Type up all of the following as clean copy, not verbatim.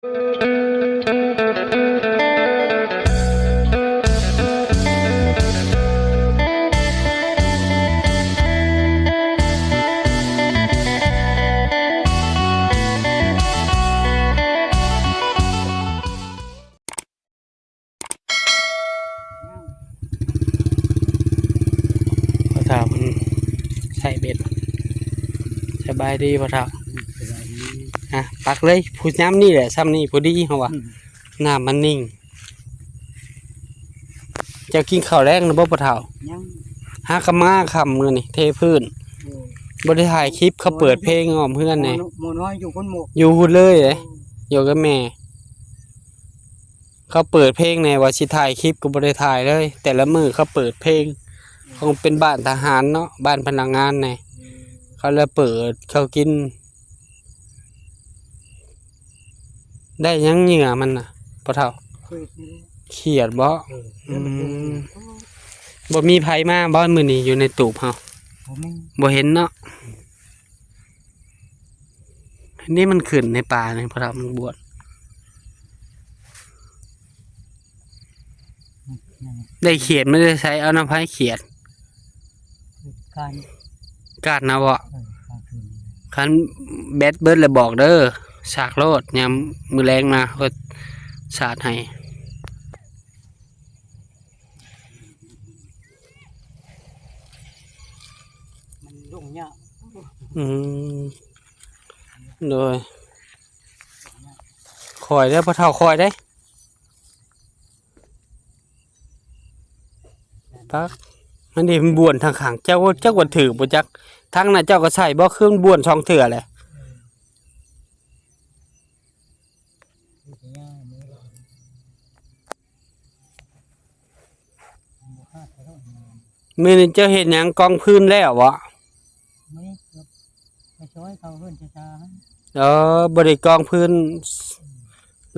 พอเท่ามันใส่เบ็ดสบายดีพอเท่าปักเลยพูดย้ำนี่แหละซ้ำนี่พอดีเขาว่าน้ำมันนิ่งจะกินข้าวแรงนะบ่พอเท่าหากระมาคำมือนี่เทพื้นบริถ่ายคลิปเขาเปิดเพลงอ้อมเพื่อนเนี่ยหมูน้อยอยู่คนหมกอยู่หุ่นเลยอยู่กับแม่เขาเปิดเพลงในว่าสิถ่ายคลิปก็บริถ่ายเลยแต่ละมือเขาเปิดเพลงคงเป็นบ้านทหารเนาะบ้านพนักงานไงเขาเลยเปิดเขากินได้ยังเหงื่อมันน่ะพอเท่าเขียดบ่บ่มีไผมาบ้านมือนี่อยู่ในตูบเฮาบ่เห็นเนาะนี่มันขึ้นในป่าเลยพอเท่ามันบวชได้เขียดไม่ได้ใช้เอาน้ำไผ่เขียดการนะบ่คันแบดเบิร์ดเลยบอกเด้อสากโลดยามมือแรงมาก็สาดให้มันรุ่งยากโดยคอยได้พอเท่าคอยได้ปักมันดีมันบวนทางขางเจ้าวันถือบ่จักทั้งน่ะเจ้าก็ใส่บ่เครื่องบวนช่องเถื่อแหละมื้อนี้เจ้าเห็นหยังกองพื้นแล้วบ่ไปช่วยเขาเพิ่นช้าบ่ได้กองพื้น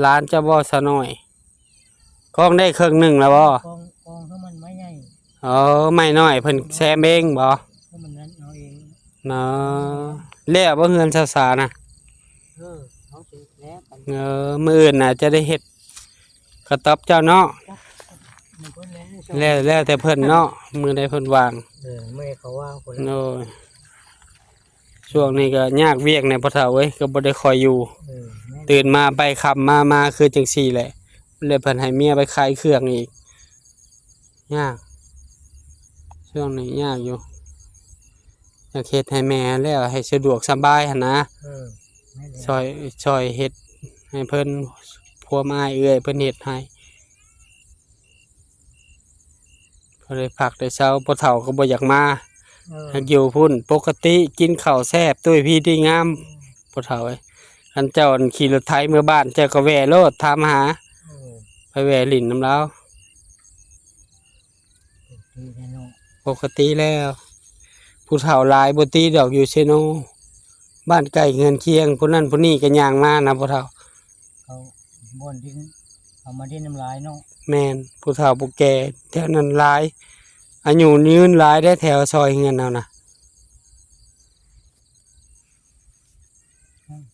ร้านเจ้าบ่ซะหน่อยกองได้ครึ่งหนึ่งแล้วบ่กองเขามันไม่ใหญ่ไม่น้อยเพิ่นแซมเองบ่เขามันนั้นเอาเองเนาะแล้วบ่เฮือนสาวๆนะเขาสิแล้วมื้ออื่นน่ะจะได้เฮ็ดกระต๊อบเจ้าเนาะแล้วแต่เพิ่นเนาะมื้อใดเพิ่นวางมื้อเขาวางพุ่นโอ้ยช่วงนี้ก็ยากเวียกในพ่อเฒ่าเอ้ยก็บ่ได้คอยอยู่ตื่นมาไปค่ำมาคือจังซี่แหละเลยเพิ่นให้เมียไปขายเครื่องอีกยากช่วงนี้ยากอยู่อยากเฮ็ดให้แม่แล้วให้สะดวกสบายหั่นนะช่วยเฮ็ดให้เพิ่นผัวไม้เอื้อยเพิ่นเฮ็ดให้พอได้พักได้เช้าพ่อเฒ่าก็บ่อยากมาอยากอยู่พุ่นปกติกินข้าวแซ่บตุ้ยพี่ที่งามพ่อเฒ่าเอ้ยคันเจ้าขี่รถไถเมื่อบ้านเจ้าก็แวะโลดถามหาไปแวะลิ้นน้ำลาวปกติแล้วผู้เฒ่าหลายบ่ตีดอกอยู่เชโนบ้านใกล้เงินเคียงผู้นั้นผู้นี้ก็ย่างมานะพ่อเฒ่าเขาบ่นดินเอามาดินน้ำลายเนาะแม่นผู้เฒ่าผู้แก่แถวนั้นหลายอายุยืนหลายได้แถวซอยเงินเอานะ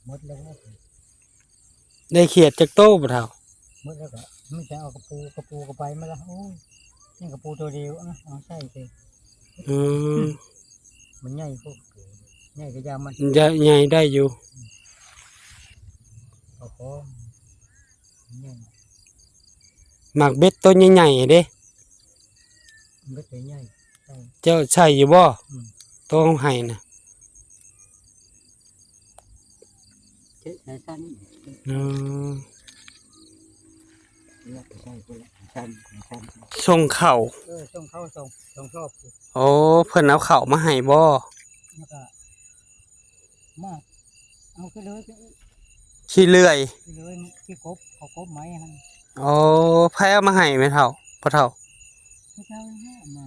หมดแล้วได้เขียดจากโต้พ่อเฒ่าหมดแล้วก็ไม่ใช่เอากระปูก็ไปมาแล้วโอ้ยนี่กระปูตัวเดียวเอาใส่สิมันใหญ่พวกใหญ่ก็ยามันใหญ่ได้อยู่โอ้โหหมักเบ็ดตัวใหญ่ๆเด้เบ็ดใหญ่เจ้าใช่อยู่บ่ตัวของไห้น่ะส่งเข่าส่งเข้าส่งชอบโอ้เพิ่นเอาเข่ามาให้บ่มาเอาขึ้นเลยขี้เลื่อยขี้กบเขากบไม้ฮะโอ้ไผเอามาให้แม่เฒ่าพ่อเฒ่าพ่อเฒ่ามา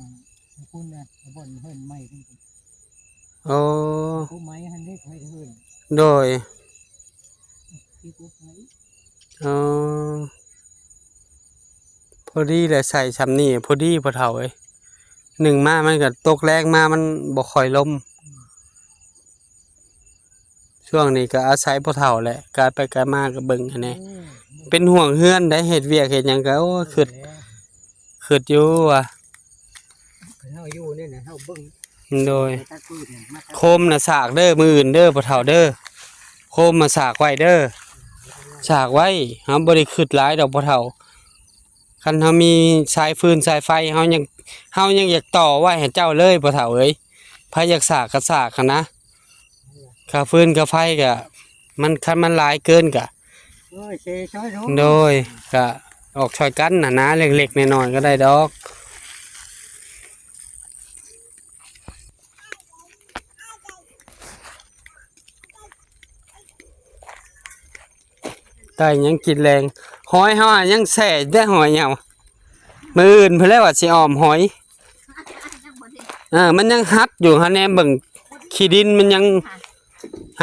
คุณน่ะบ่นเพิ่นไม้ขึ้นโอ้กบไม้หันได้ไผเพิ่นโดยขี้กบไม้พอดีแหละใส่ซ้ำนี่พอดีพ่อเฒ่าเอ้ยหนึ่งมามันก็ตกแรงมามันบ่ค่อยลม ช่วงนี้ก็อาศัยพ่อเฒ่าแหละกายไปกายมาก็เบิ่งหั้นแหละเป็นห่วงเฮือนได้เฮ็ดเวียกเฮ็ดหยังก็โอ้คิดอยู่ว่า เฮาอยู่นี่น่ะเฮาเบิ่ง โดย ตะกูดเนี่ยมา โคมน่ะสากเด้อมื้ออื่นเด้อพ่อเฒ่าเด้อโคมมาสากไว้เด้อสากไว้เฮาบ่ได้คิดหลายดอกพ่อเฒ่าคันเฮามีสายฟืนสายไฟเฮายังอยากต่อไว้ให้เจ้าเลยพ่อเฒ่าเอ้ยไผอยากสากก็สากหั้นนะค่าฟืนค่าไฟก็มันคันมันหลายเกินก็ โอ้ยเซช่วยดู โดยก็ออกช่วยกันน่ะนะเล็กๆน้อยๆก็ได้ดอกได้หยังกินแรงหอยเฮาอะยังแส่ได้หอยหยังวะมื้ออื่นเพิ่นแล้วว่าสิอ้อมหอยมันยังฮัดอยู่ฮะแน่เบิ่งขี้ดินมันยัง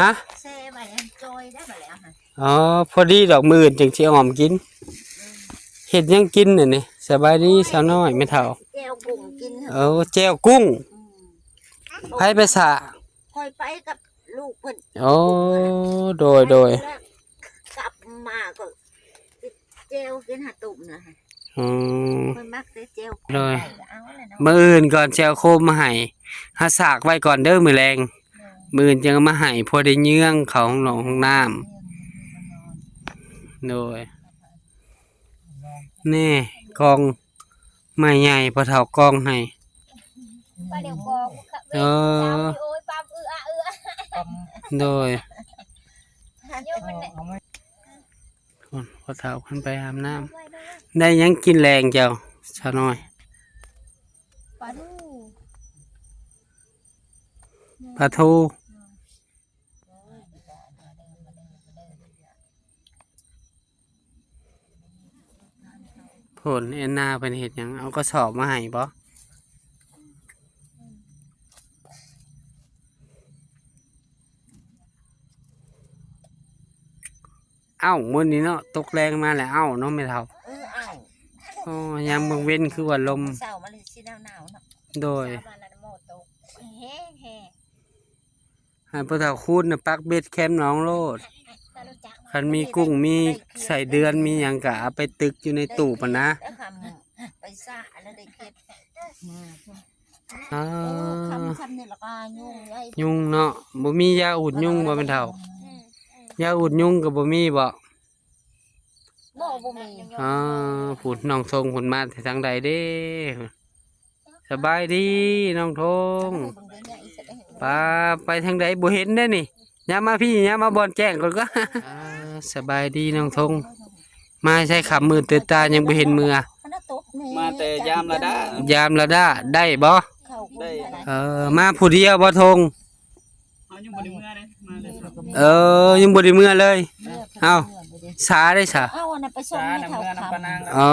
ฮะ เซ่ไปเลยจอยได้ไปแล้วค่ะ อ๋อพอดีดอกมื้ออื่นจังสิอ้อมกินเฮ็ดหยังกินน่ะนี่สบายดีสาวน้อยแม่เฒ่า แก้วกุ้งกิน แจ่วกุ้งไผไปสะ คอยไปกับลูกเพิ่น โอ้โดย กลับมาก็เจลกินหาตุ่มนะค่ะ อืม เพิ่นมักแต่เจล เลย เอาเลยเนาะ มื้ออื่นก่อนแจวโคมมาให้หาสากไว้ก่อนเด้อมื้อแรงมื้ออื่นจึงเอามาให้พอได้เยื้องเขาห้องหนองห้องน้ำโดยแน่กองไม้ใหญ่พอเฒ่ากองให้ ป้าเดี๋ยวบอก เออ โอ้ยปั๊มโดย เดี๋ยวมัน เอาไว้ พอเฒ่าขึ้นไปอาบน้ำได้หยังกินแรงเจ้าชาน้อย ปลาดู ปลาทูผลเอ็นนาเป็นเห็ดหยังเอากระสอบมาให้บ่เอ้ามื้อนี้เนาะตกแรงมาแล้วเอ้าเนาะแม่เฒ่า เอา อ๋อยามเบิ่งเว้นคือว่าลม เสาร์มาเลยสิหนาวๆเนาะ โดย มาแล้วโมโตแฮ่แฮ่ ให้พ่อเฒ่าคูดน่ะปักเบ็ดแคมน้องโลดคันมีกุ้งมีใส่เดือนมีหยังก็เอาไปตึกอยู่ในตู้ปะนะ แล้วคำไปซ่าแล้วได้เก็บ อ๋อ คำนี่แล้วก็ยุ่งไอ้ ยุงเนาะบ่มียาอุดยุงบ่แม่นเฒ่า ยาอุดยุงก็บ่มีบ่ บ่มี อ๋อพูดน้องทงผลมาแต่ทางใดเด้สบายดีน้องทงป้าไปทางใดบ่เห็นได้นี่ยามมาพี่ยามมาบ่อนแจ้งก่อนก็ สบายดีน้องทงมาใช้ขับมือเตือนตายังบ่เห็นมือ มาแต่ยามละดาย ามละด้าได้บ่ ได้ มาผู้เดียวบ่ทง เอายังบ่ได้เมื่อเลยมาเลย ยังบ่ได้มือเลยเอ้าสาได้ซะ เอาอันนั้นไปส่งไม่เท่าคำ อ๋อ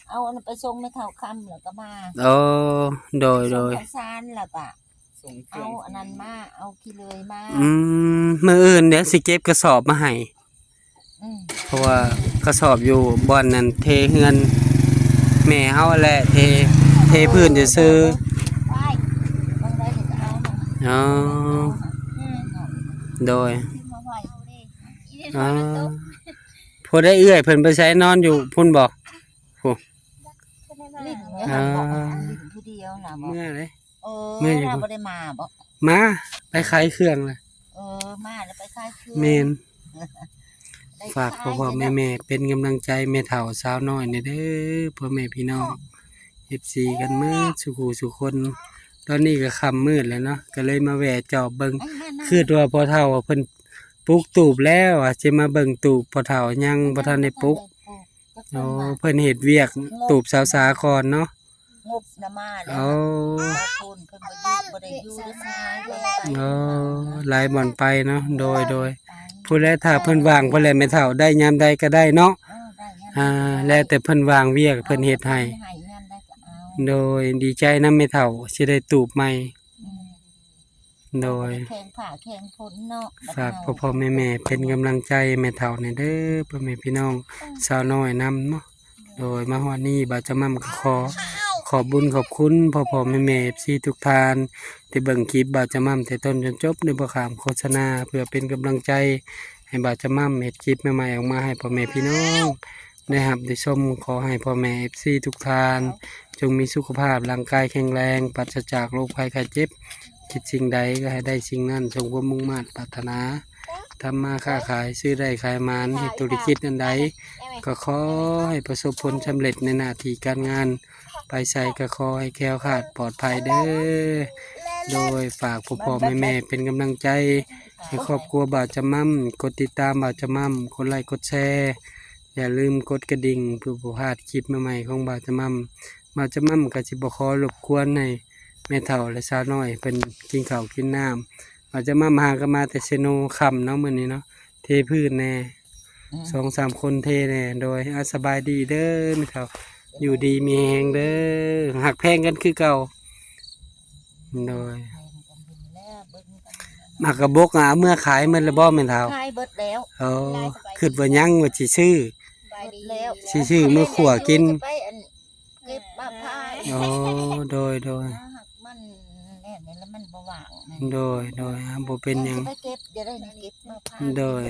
เอาอันนั้นไปส่งไม่เท่าคำแล้วก็มา โดย ส่งข้าวสารแล้วก็ ส่งเค เอา รื่อง อันนั้นมาเอาขี้เลยมา มื้ออื่นเดี๋ยวสิเก็บกระสอบมาให้ อืม เพราะว่ากระสอบอยู่บ่อนนั้นเทเฮือนแม่เฮาแหละเทพื้นจะซื้อ ไปบางได้ก็เอาเนาะ อ๋อ อืม โดย มาไหวเอาดิอีนี่ อ๋อ มันตก พอได้เอื้อยเพิ่นไปใช้นอนอยู่พุ่นบ่ ลิ้นเนี่ยค่ะบอกว่าลิ้นผู้เดียวน่ะบอก เมื่อเลย เออเราบ่ได้มาบ่ มาไปขายเครื่องเลย มาแล้วไปคายคืน แม่น ได้ ฝาก ขย พ่อๆ เลยนะ แม่ๆเป็นกำลังใจแม่เฒ่าสาวน้อยนี่เด้อพ่อแม่พี่น้อง FC กันมื้อสุขสุคน ตอนนี้ก็ค่ำมืดแล้วเนาะก็เลยมาแวะจอบเบิ่ง ไอ้นั่นน่ะ คือตัวพ่อเฒ่าเพิ่นปลูกตูบแล้วสิมาเบิ่งตูบพ่อเฒ่ายังบ่ทันได้ปลูกโอ้เพิ่นเฮ็ดเวียกตูบสาวสาครเนาะ งบน่ะมาแล้ว โอ้ คุณเพิ่นบ่ได้อยู่ได้ทายเพิ่นไป โอ้หลายบ่อนไปเนาะโดยผู้ใดถ้าเพิ่นว่างเพิ่นแลแม่เฒ่าได้ยามใดก็ได้เนาะ ได้งั้น แล้วแต่เพิ่นว่างเวียกเพิ่นเฮ็ดให้ ให้งานได้ก็เอา โดยดีใจนำแม่เฒ่าสิได้ตูบใหม่ อืม โดย แข่งผ่าแข่งผลเนาะ ฝากพ่อๆแม่ๆเป็นกำลังใจแม่เฒ่านี่เด้อพ่อแม่พี่น้องสาวน้อยนำเนาะโดยมาฮอดนี้บ่าวจะมั่มก็ขอ ขอบบุญขอบคุณพ่อแม่ FC ทุกท่านที่เบิ่งคลิปบ่าวจะม่ำแต่ต้นจนจบในบ่ขามโฆษณาเพื่อเป็นกำลังใจให้บ่าวจะม่ำเฮ็ดคลิปใหม่ๆออกมาให้พ่อแม่พี่น้องได้รับได้ชมขอให้พ่อแม่ FC ทุกท่านจงมีสุขภาพร่างกายแข็งแรงปราศจากโรคภัยไข้เจ็บคิดสิ่งใดก็ให้ได้สิ่งนั้นจงความมุ่งมั่นปรารถนาทำมาค้าขายซื้อได้ขายมานเฮ็ดธุรกิจอันใดก็ขอให้ประสบผลสำเร็จในหน้าที่การงานไปใส่ก็ขอให้แคล้วคลาดปลอดภัยเด้อโดยฝากพ่อแม่เป็นกำลังใจให้ครอบครัวบ่าวจะมั่มกดติดตามบ่าวจะมั่มกดไลค์กดแชร์อย่าลืมกดกระดิ่งเพื่อบ่พลาดคลิปใหม่ๆของบ่าวจะมั่มบ่าวจะมั่มก็สิบ่ขอรบกวนให้แม่เฒ่าและสาวน้อยเพิ่นกินข้าวกินน้ำบ่าวจะมั่มหาก็มาแต่เซโนค่ำเนาะมื้อนี้เนาะเทพื้นแน่2-3 คนเทแน่โดยสบายดีเด้อแม่เฒ่าอยู่ดีมีแฮงเด้อหักแพงกันคือเก่าโดยมากระบกเอาเมื่อขายมันละบ่แม่นเฒ่า ขายเบิดแล้ว โอ้คิดว่ายังว่าสิซื้อ เบิดแล้ว สิซื้อมื้อขั่วกิน ไปอันเก็บมาพาย โอ้โดย หักมันแน่นแล้วมันบ่ว่าง บ่เป็นหยัง ไปเก็บจะได้เก็บมาพาย โดย